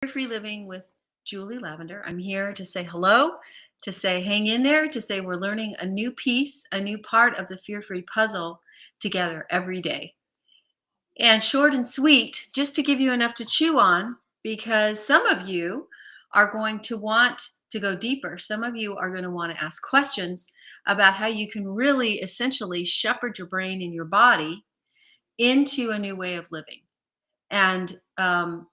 Free Living with Julie Lavender. I'm here to say hello, to say hang in there, to say we're learning a new piece, a new part of the fear free puzzle together every day. And short and sweet, just to give you enough to chew on, because some of you are going to want to go deeper. Some of you are going to want to ask questions about how you can really essentially shepherd your brain and your body into a new way of living. And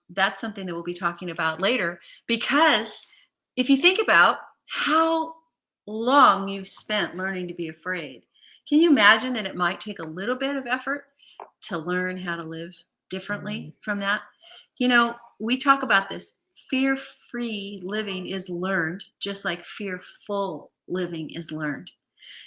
that's something that we'll be talking about later. Because if you think about how long you've spent learning to be afraid, can you imagine that it might take a little bit of effort to learn how to live differently from that? We talk about this. Fear free living is learned, just like fearful living is learned.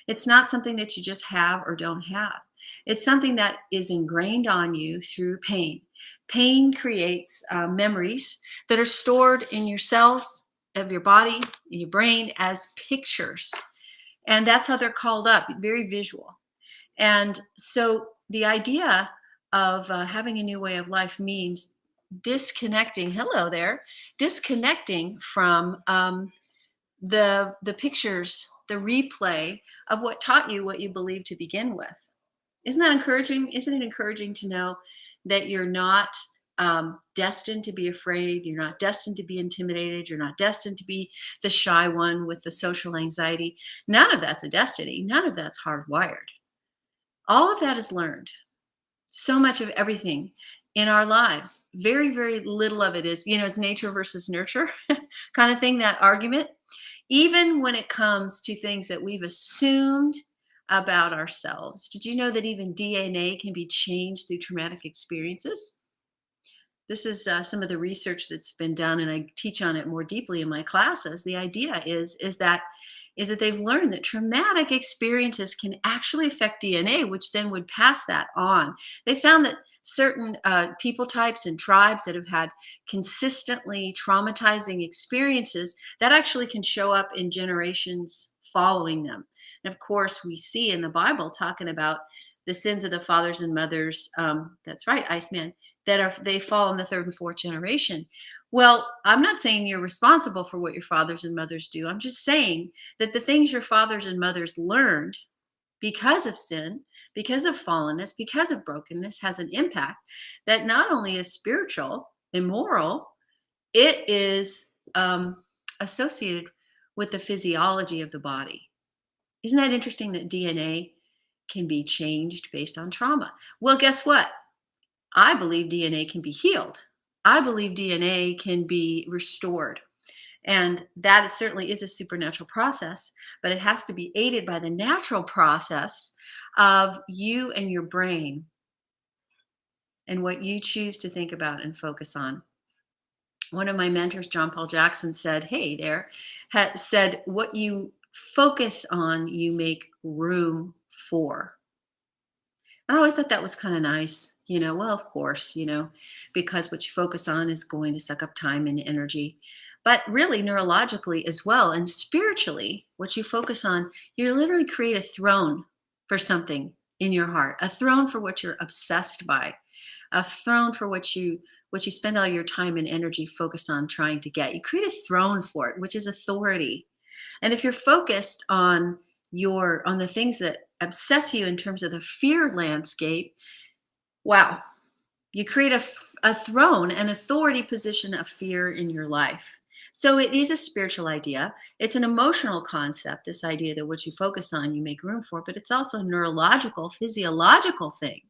It's not something that you just have or don't have. It's something that is ingrained on you through pain. Pain creates memories that are stored in your cells of your body, in your brain, as pictures. And that's how they're called up, very visual. And so the idea of having a new way of life means disconnecting, hello there, disconnecting from the pictures, the replay of what taught you what you believed to begin with. Isn't that encouraging? Isn't it encouraging to know that you're not destined to be afraid? You're not destined to be intimidated. You're not destined to be the shy one with the social anxiety. None of that's a destiny. None of that's hardwired. All of that is learned. So much of everything in our lives, very, very little of it is, it's nature versus nurture kind of thing, that argument. Even when it comes to things that we've assumed about ourselves. Did you know that even DNA can be changed through traumatic experiences? This is some of the research that's been done, and I teach on it more deeply in my classes. The idea is that they've learned that traumatic experiences can actually affect DNA, which then would pass that on. They found that certain people types and tribes that have had consistently traumatizing experiences, that actually can show up in generations following them. And of course, we see in the Bible talking about the sins of the fathers and mothers. That's right, Iceman, they fall in the third and fourth generation. Well, I'm not saying you're responsible for what your fathers and mothers do. I'm just saying that the things your fathers and mothers learned because of sin, because of fallenness, because of brokenness has an impact that not only is spiritual and moral, it is associated with the physiology of the body. Isn't that interesting that DNA can be changed based on trauma? Well, guess what? I believe DNA can be healed. I believe DNA can be restored. And that certainly is a supernatural process, but it has to be aided by the natural process of you and your brain and what you choose to think about and focus on. One of my mentors, John Paul Jackson, said, hey there, said, what you focus on, you make room for. I always thought that was kind of nice. Well, of course, because what you focus on is going to suck up time and energy. But really, neurologically as well, and spiritually, what you focus on, you literally create a throne for something in your heart, a throne for what you're obsessed by, a throne for what you spend all your time and energy focused on trying to get. You create a throne for it, which is authority. And if you're focused on the things that obsess you in terms of the fear landscape, wow, you create a throne, an authority position of fear in your life. So it is a spiritual idea. It's an emotional concept, this idea that what you focus on, you make room for, but it's also a neurological, physiological thing,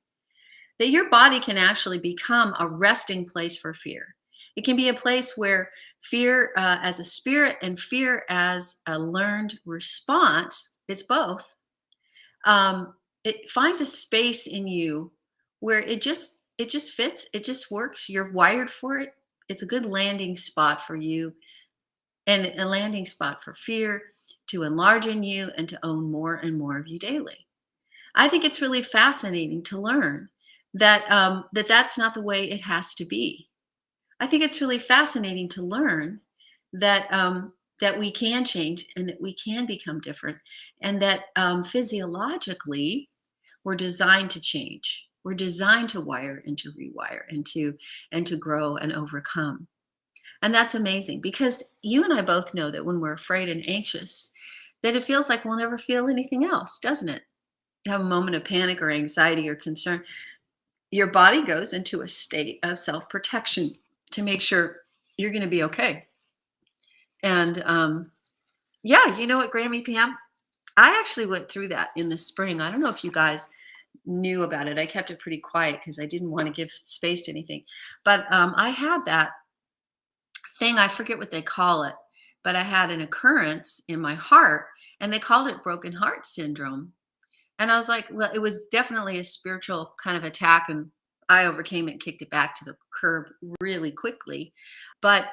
that your body can actually become a resting place for fear. It can be a place where fear as a spirit and fear as a learned response, it's both. It finds a space in you where it just fits, it just works. You're wired for it. It's a good landing spot for you, and a landing spot for fear to enlarge in you and to own more and more of you daily. I think it's really fascinating to learn that that's not the way it has to be. I think it's really fascinating to learn that that we can change and that we can become different, and that physiologically we're designed to change. We're designed to wire and to rewire and to grow and overcome. And that's amazing because you and I both know that when we're afraid and anxious, that it feels like we'll never feel anything else, doesn't it? You have a moment of panic or anxiety or concern, your body goes into a state of self-protection to make sure you're going to be okay. And yeah, you know what, Grammy Pam? I actually went through that in the spring. I don't know if you guys knew about it. I kept it pretty quiet because I didn't want to give space to anything. But I had that thing, I forget what they call it, but I had an occurrence in my heart and they called it broken heart syndrome. And I was like, well, it was definitely a spiritual kind of attack, and I overcame it, kicked it back to the curb really quickly. But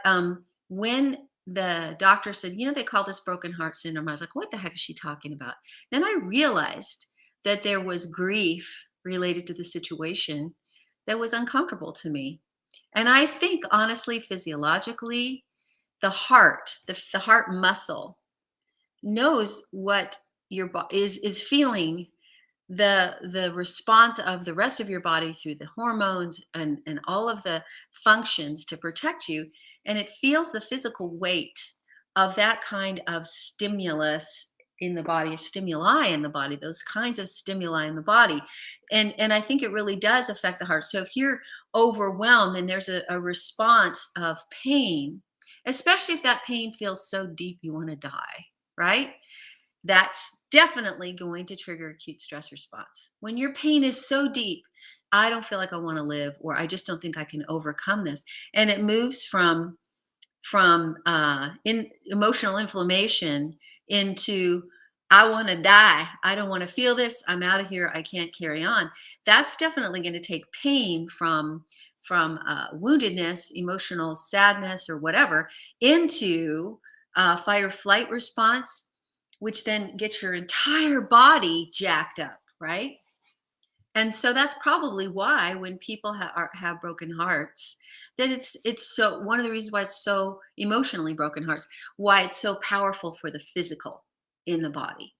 when the doctor said, they call this broken heart syndrome, I was like, what the heck is she talking about? Then I realized that there was grief related to the situation that was uncomfortable to me. And I think, honestly, physiologically, the heart muscle knows what your body is feeling, the response of the rest of your body through the hormones and all of the functions to protect you, and it feels the physical weight of that kind of stimulus in the body, stimuli in the body, those kinds of stimuli in the body. And I think it really does affect the heart. So if you're overwhelmed and there's a response of pain, especially if that pain feels so deep you want to die, right? That's definitely going to trigger acute stress response. When your pain is so deep, I don't feel like I want to live, or I just don't think I can overcome this. And it moves from in emotional inflammation into I want to die. I don't want to feel this. I'm out of here. I can't carry on. That's definitely going to take pain from woundedness, emotional sadness, or whatever, into fight or flight response, which then gets your entire body jacked up, right? And so that's probably why when people have broken hearts, that it's so one of the reasons why it's so emotionally broken hearts, why it's so powerful for the physical in the body.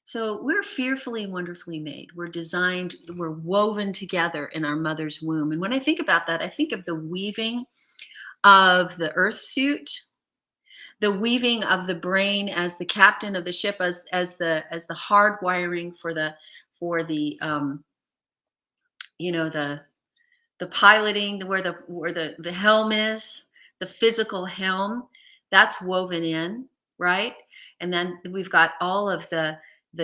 So we're fearfully and wonderfully made. We're designed, we're woven together in our mother's womb. And when I think about that, I think of the weaving of the earth suit, the weaving of the brain as the captain of the ship, as the hard wiring for the you know the piloting, where the helm is, the physical helm, that's woven in, right? And then we've got all of the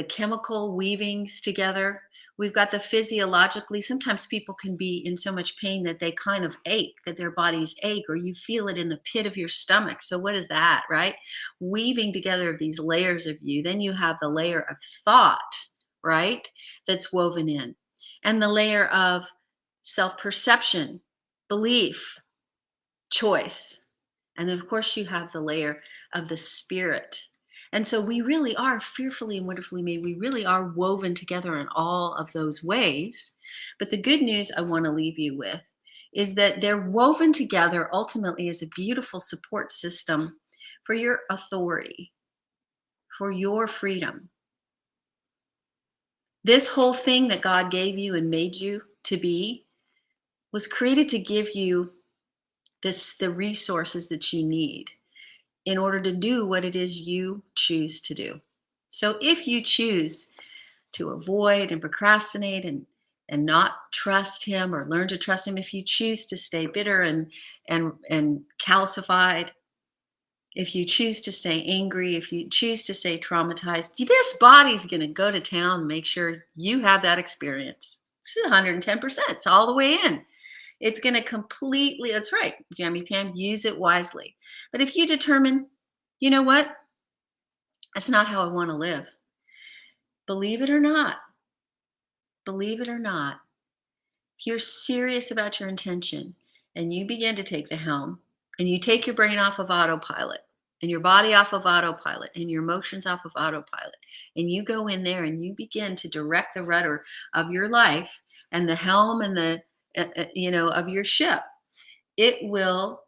chemical weavings together. We've got the physiologically, sometimes people can be in so much pain that they kind of ache, that their bodies ache, or you feel it in the pit of your stomach. So what is that, right? Weaving together of these layers of you. Then you have the layer of thought, right? That's woven in. And the layer of self-perception, belief, choice. And then, of course, you have the layer of the spirit. And so we really are fearfully and wonderfully made. We really are woven together in all of those ways. But the good news I want to leave you with is that they're woven together ultimately as a beautiful support system for your authority, for your freedom. This whole thing that God gave you and made you to be was created to give you the resources that you need in order to do what it is you choose to do. So if you choose to avoid and procrastinate and not trust him or learn to trust him, if you choose to stay bitter and calcified, if you choose to stay angry, if you choose to stay traumatized, this body's going to go to town and make sure you have that experience. It's 110%. It's all the way in. It's going to completely, that's right, Jamie Pam, use it wisely. But if you determine, you know what, that's not how I want to live, believe it or not, believe it or not, if you're serious about your intention and you begin to take the helm and you take your brain off of autopilot and your body off of autopilot and your emotions off of autopilot, and you go in there and you begin to direct the rudder of your life and the helm and the of your ship, it will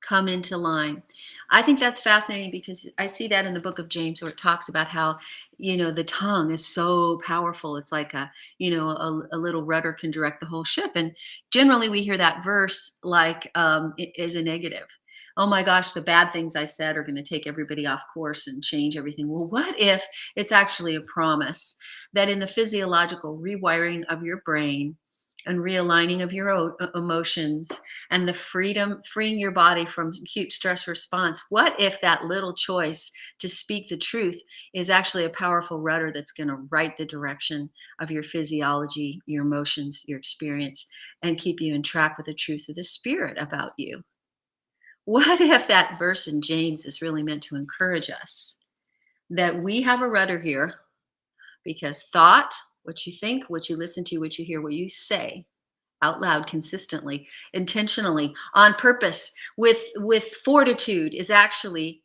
come into line. I think that's fascinating because I see that in the book of James where it talks about how, the tongue is so powerful. It's like a little rudder can direct the whole ship. And generally we hear that verse like it is a negative. Oh my gosh, the bad things I said are going to take everybody off course and change everything. Well, what if it's actually a promise that in the physiological rewiring of your brain and realigning of your emotions and the freeing your body from acute stress response, what if that little choice to speak the truth is actually a powerful rudder that's going to right the direction of your physiology, your emotions, your experience, and keep you in track with the truth of the spirit about you? What if that verse in James is really meant to encourage us that we have a rudder here, because thought, what you think, what you listen to, what you hear, what you say out loud consistently, intentionally, on purpose, with fortitude, is actually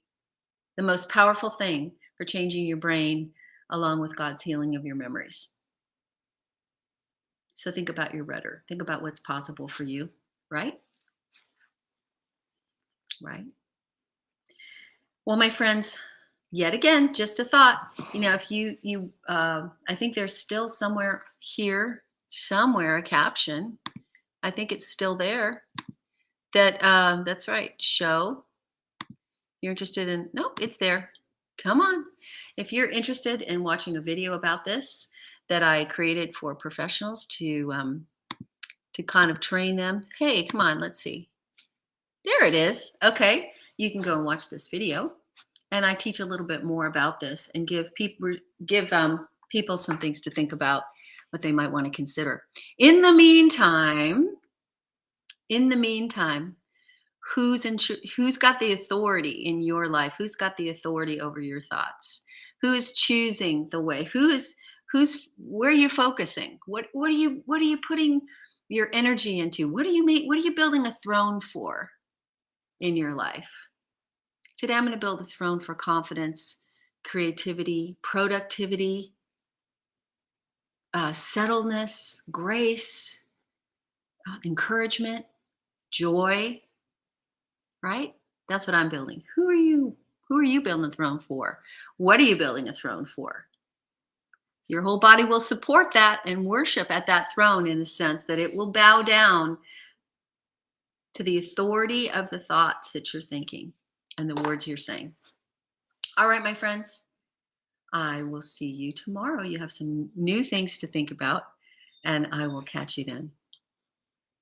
the most powerful thing for changing your brain along with God's healing of your memories. So think about your rudder. Think about what's possible for you, right? Right. Well, my friends, yet again, just a thought. If I think there's still somewhere here, somewhere a caption. I think it's still there. That's right. Show you're interested in. Nope, it's there. Come on. If you're interested in watching a video about this that I created for professionals to kind of train them, hey, come on, let's see. There it is. Okay, you can go and watch this video, and I teach a little bit more about this and give people some things to think about, what they might want to consider. In the meantime, who's got the authority in your life? Who's got the authority over your thoughts? Who's choosing the way? Where are you focusing? What are you putting your energy into? What are you building a throne for in your life? Today I'm going to build a throne for confidence, creativity, productivity, settledness, grace, encouragement, joy. Right? That's what I'm building. Who are you? Who are you building a throne for? What are you building a throne for? Your whole body will support that and worship at that throne, in the sense that it will bow down to the authority of the thoughts that you're thinking and the words you're saying. All right, my friends, I will see you tomorrow. You have some new things to think about, and I will catch you then.